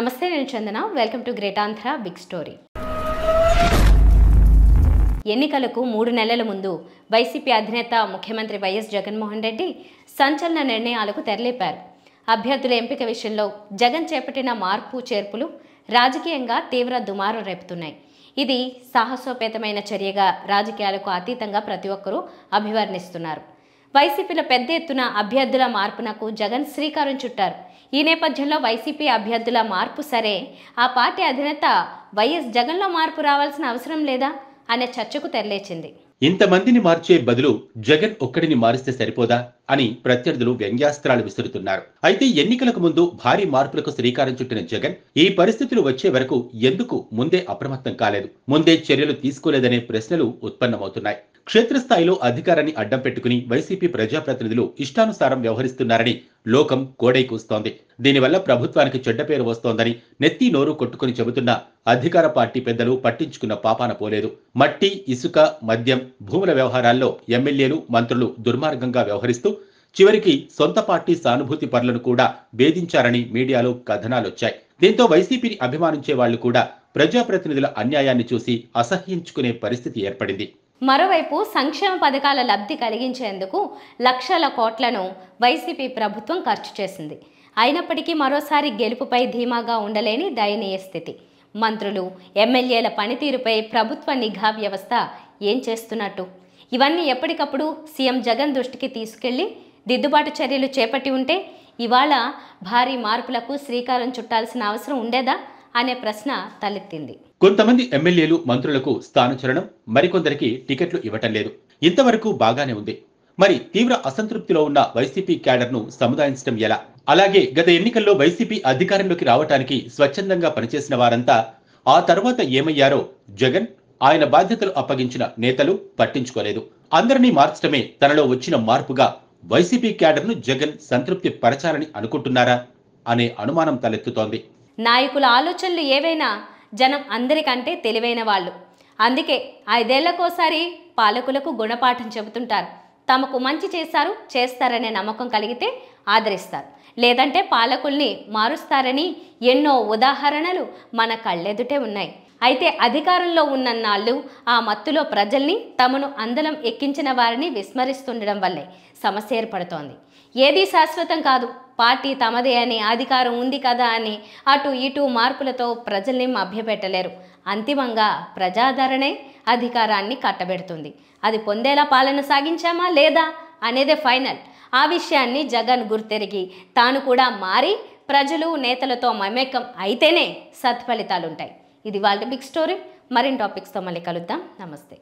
నమస్తే, నేను Chandana. Welcome to great Andhra big story. ఎన్నికలకు 3 నెలల ముందు వైసీపీ అధినేత ముఖ్యమంత్రి వైఎస్ జగన్మోహన్ రెడ్డి సంచలన నిర్ణయాలకు తెరలేపారు. అభ్యర్థుల ఎంపిక విషయంలో జగన్ చేపట్టిన మార్పు చేర్పులు రాజకీయంగా తీవ్ర దుమారం రేపుతున్నాయి. ఇది సాహసోపేతమైన చర్యగా రాజకీయాలకు అతీతంగా ప్రతి ఒక్కరూ అభివర్ణిస్తున్నారు. వైసీపీలో పెద్ద ఎత్తున అభ్యర్థుల మార్పునకు జగన్ శ్రీకారం చుట్టారు. ఈ నేపథ్యంలో వైసీపీ అభ్యర్థుల మార్పు సరే, ఆ పార్టీ అధినేత వైఎస్ జగన్లో మార్పు రావాల్సిన అవసరం లేదా అనే చర్చకు తెరలేచింది. ఇంతమందిని మార్చే బదులు జగన్ ఒక్కడిని మారిస్తే సరిపోదా అని ప్రత్యర్థులు వ్యంగ్యాస్త్రాలు విసురుతున్నారు. అయితే ఎన్నికలకు ముందు భారీ మార్పులకు శ్రీకారం చుట్టిన జగన్ ఈ పరిస్థితులు వచ్చే వరకు ఎందుకు ముందే అప్రమత్తం కాలేదు, ముందే చర్యలు తీసుకోలేదనే ప్రశ్నలు ఉత్పన్నమవుతున్నాయి. క్షేత్రస్థాయిలో అధికారాన్ని అడ్డం పెట్టుకుని వైసీపీ ప్రజాప్రతినిధులు ఇష్టానుసారం వ్యవహరిస్తున్నారని లోకం కోడై కూస్తోంది. దీనివల్ల ప్రభుత్వానికి చెడ్డ పేరు వస్తోందని నెత్తి నోరు కొట్టుకుని చెబుతున్న అధికార పార్టీ పెద్దలు పట్టించుకున్న పాపాన పోలేదు. మట్టి, ఇసుక, మద్యం, భూముల వ్యవహారాల్లో ఎమ్మెల్యేలు, మంత్రులు దుర్మార్గంగా వ్యవహరిస్తూ చివరికి సొంత పార్టీ సానుభూతి పరులను కూడా వేధించారని మీడియాలో కథనాలొచ్చాయి. దీంతో వైసీపీని అభిమానించే వాళ్లు కూడా ప్రజాప్రతినిధుల అన్యాయాన్ని చూసి అసహ్యించుకునే పరిస్థితి ఏర్పడింది. మరోవైపు సంక్షేమ పథకాల లబ్ధి కలిగించేందుకు లక్షల కోట్లను వైసీపీ ప్రభుత్వం ఖర్చు చేసింది. అయినప్పటికీ మరోసారి గెలుపుపై ధీమాగా ఉండలేని దయనీయ స్థితి. మంత్రులు, ఎమ్మెల్యేల పనితీరుపై ప్రభుత్వ నిఘా వ్యవస్థ ఏం చేస్తున్నట్టు? ఇవన్నీ ఎప్పటికప్పుడు సీఎం జగన్ దృష్టికి తీసుకెళ్లి దిద్దుబాటు చర్యలు చేపట్టి ఉంటే ఇవాళ భారీ మార్పులకు శ్రీకారం చుట్టాల్సిన అవసరం ఉండేదా అనే ప్రశ్న తలెత్తింది. కొంతమంది ఎమ్మెల్యేలు, మంత్రులకు స్థానచలనం, మరికొందరికి టికెట్లు ఇవ్వటం లేదు. ఇంతవరకు బాగానే ఉంది. మరి తీవ్ర అసంతృప్తిలో ఉన్న వైసీపీ క్యాడర్ను సముదాయించడం ఎలా? అలాగే గత ఎన్నికల్లో వైసీపీ అధికారంలోకి రావటానికి స్వచ్ఛందంగా పనిచేసిన వారంతా ఆ తర్వాత ఏమయ్యారో జగన్, ఆయన బాధ్యతలు అప్పగించిన నేతలు పట్టించుకోలేదు. అందరినీ మార్చడమే తనలో వచ్చిన మార్పుగా వైసీపీ క్యాడర్ను జగన్ సంతృప్తి పరచాలని అనుకుంటున్నారా అనే అనుమానం తలెత్తుతోంది. నాయకుల ఆలోచనలు ఏవైనా జనం అందరికంటే తెలివైన వాళ్ళు. అందుకే 5 ఏళ్లకోసారి పాలకులకు గుణపాఠం చెబుతుంటారు. తమకు మంచి చేస్తారనే నమ్మకం కలిగితే ఆదరిస్తారు, లేదంటే పాలకుల్ని మారుస్తారని ఎన్నో ఉదాహరణలు మన కళ్ళెదుటే ఉన్నాయి. అయితే అధికారంలో ఉన్నన్నాళ్ళు ఆ మత్తులో ప్రజల్ని తమను అందలం ఎక్కించిన వారిని విస్మరిస్తుండడం వల్లే సమస్య ఏర్పడుతోంది. ఏదీ శాశ్వతం కాదు, పార్టీ తమదే అని, అధికారం ఉంది కదా అని అటు ఇటు మార్పులతో ప్రజల్ని మభ్యపెట్టలేరు. అంతిమంగా ప్రజాదరణే అధికారాన్ని కట్టబెడుతుంది. అది పొందేలా పాలన సాగించామా లేదా అనేదే ఫైనల్. ఆ విషయాన్ని జగన్ గుర్తెరిగి తాను కూడా మారి ప్రజలు, నేతలతో మమేకం అయితేనే సత్ఫలితాలుంటాయి. ఇది వాళ్ళ బిగ్ స్టోరీ. మరిన్ని టాపిక్స్తో మళ్ళీ కలుద్దాం. నమస్తే.